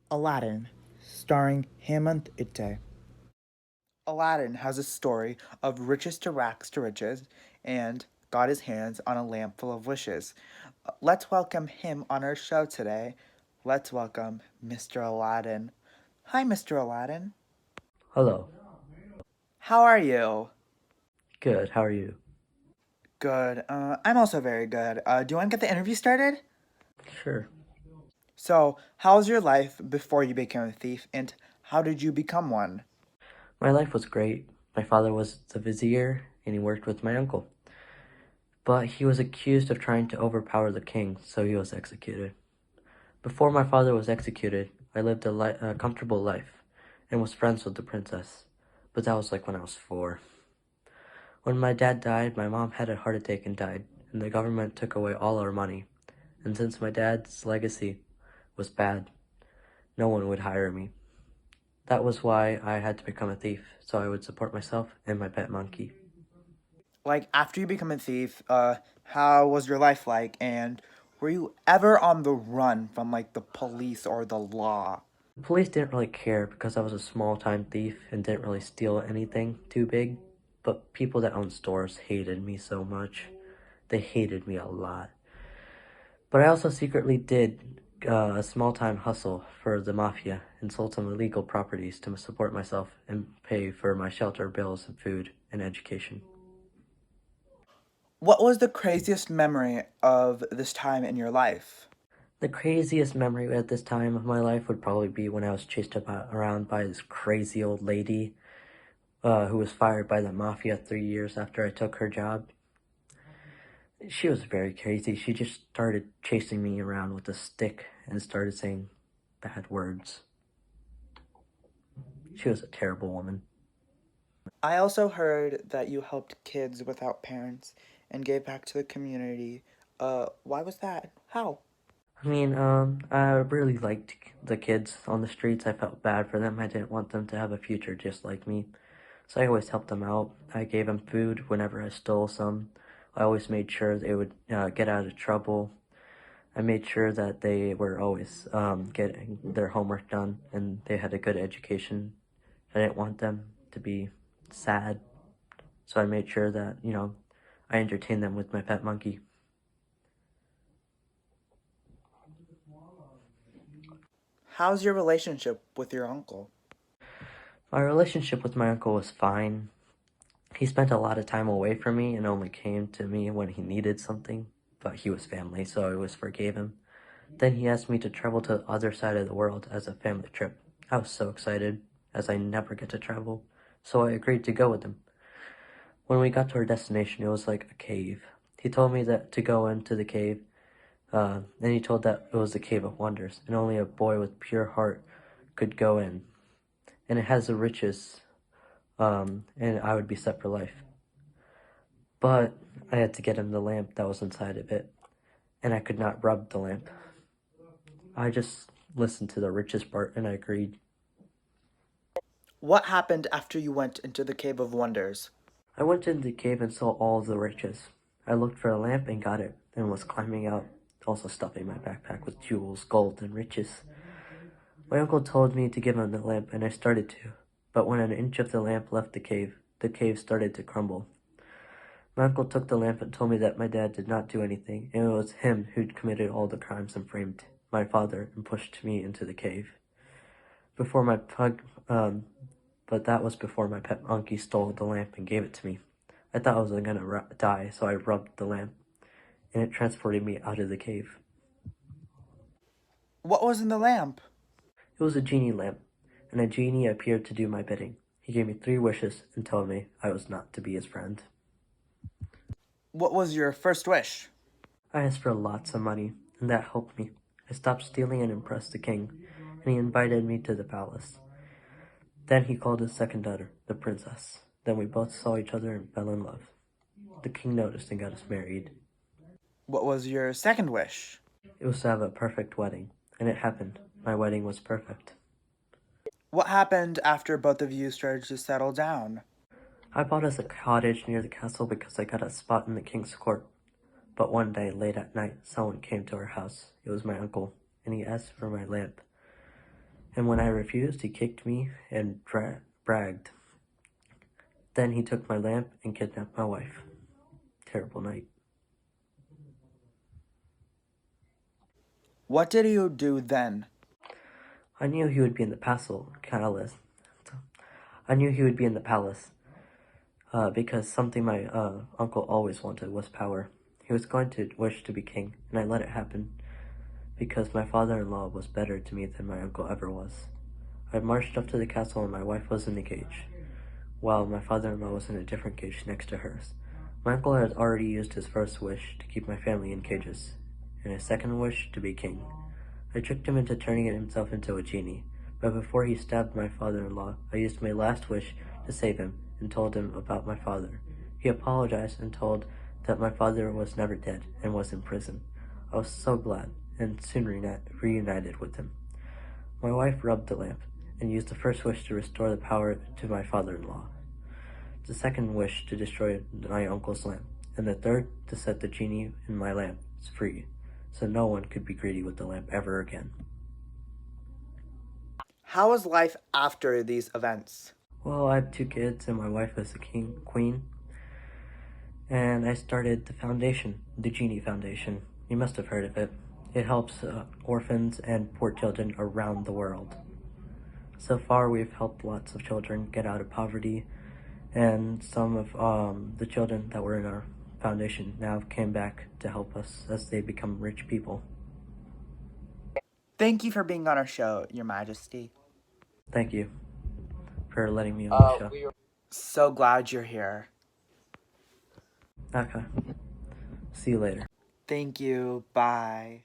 Aladdin, starring HEMANTH ITTE. Aladdin has a story of riches to rags to riches and got his hands on a lamp full of wishes. Let's welcome him on our show today. Let's welcome Mr. Aladdin. Hi, Mr. Aladdin. Hello. How are you? Good. How are you? Good. I'm also very good. Do you want to get the interview started? Sure. So, how was your life before you became a thief, and how did you become one? My life was great. My father was the vizier, and he worked with my uncle. But he was accused of trying to overpower the king, so he was executed. Before my father was executed, I lived a comfortable life and was friends with the princess. But that was like when I was 4. When my dad died, my mom had a heart attack and died, and the government took away all our money. And since my dad's legacy was bad, no one would hire me. That was why I had to become a thief, so I would support myself and my pet monkey. Like, after you become a thief, how was your life like? And were you ever on the run from, like, the police or the law? The police didn't really care because I was a small-time thief and didn't really steal anything too big, but people that owned stores hated me so much. They hated me a lot. But I also secretly did a small-time hustle for the mafia and sold some illegal properties to support myself and pay for my shelter, bills, and food and education. What was the craziest memory of this time in your life? The craziest memory at this time of my life would probably be when I was chased around by this crazy old lady who was fired by the mafia 3 years after I took her job. She was very crazy. She just started chasing me around with a stick and started saying bad words. She was a terrible woman. I also heard that you helped kids without parents and gave back to the community. Why was that? How? I really liked the kids on the streets. I felt bad for them. I didn't want them to have a future just like me. So I always helped them out. I gave them food whenever I stole some. I always made sure they would get out of trouble. I made sure that they were always getting their homework done and they had a good education. I didn't want them to be sad. So I made sure that, I entertained them with my pet monkey. How's your relationship with your uncle? My relationship with my uncle was fine. He spent a lot of time away from me and only came to me when he needed something, but he was family, so I always forgave him. Then he asked me to travel to the other side of the world as a family trip. I was so excited, as I never get to travel, so I agreed to go with him. When we got to our destination, it was like a cave. He told me that to go into the cave, and he told that it was the Cave of Wonders, and only a boy with pure heart could go in. And it has the riches, and I would be set for life. But I had to get him the lamp that was inside of it, and I could not rub the lamp. I just listened to the richest part, and I agreed. What happened after you went into the Cave of Wonders? I went into the cave and saw all the riches. I looked for a lamp and got it, and was climbing out, also stuffing my backpack with jewels, gold, and riches. My uncle told me to give him the lamp, and I started to, but when an inch of the lamp left the cave started to crumble. My uncle took the lamp and told me that my dad did not do anything, and it was him who'd committed all the crimes and framed my father and pushed me into the cave. Before my pug, but that was before my pet monkey stole the lamp and gave it to me. I thought I was gonna die, so I rubbed the lamp, and it transported me out of the cave. What was in the lamp? It was a genie lamp, and a genie appeared to do my bidding. He gave me 3 wishes and told me I was not to be his friend. What was your first wish? I asked for lots of money, and that helped me. I stopped stealing and impressed the king, and he invited me to the palace. Then he called his second daughter, the princess. Then we both saw each other and fell in love. The king noticed and got us married. What was your second wish? It was to have a perfect wedding, and it happened. My wedding was perfect. What happened after both of you started to settle down? I bought us a cottage near the castle because I got a spot in the king's court. But one day, late at night, someone came to our house. It was my uncle, and he asked for my lamp. And when I refused, he kicked me and bragged. Then he took my lamp and kidnapped my wife. Terrible night. What did you do then? I knew he would be in the palace. I knew he would be in the palace because something my uncle always wanted was power. He was going to wish to be king, and I let it happen because my father-in-law was better to me than my uncle ever was. I marched up to the castle and my wife was in the cage, while my father-in-law was in a different cage next to hers. My uncle had already used his first wish to keep my family in cages, and his second wish to be king. I tricked him into turning himself into a genie, but before he stabbed my father-in-law, I used my last wish to save him and told him about my father. He apologized and told that my father was never dead and was in prison. I was so glad and soon reunited with him. My wife rubbed the lamp and used the first wish to restore the power to my father-in-law, the second wish to destroy my uncle's lamp, and the third to set the genie in my lamp free, so no one could be greedy with the lamp ever again. How was life after these events? Well, I have 2 kids and my wife is the queen, and I started the foundation, the Genie Foundation. You must have heard of it. It helps orphans and poor children around the world. So far, we've helped lots of children get out of poverty, and some of the children that were in our foundation now came back to help us as they become rich people. Thank you for being on our show, Your Majesty. Thank you for letting me on the show. So glad you're here. Okay. See you later. Thank you. Bye.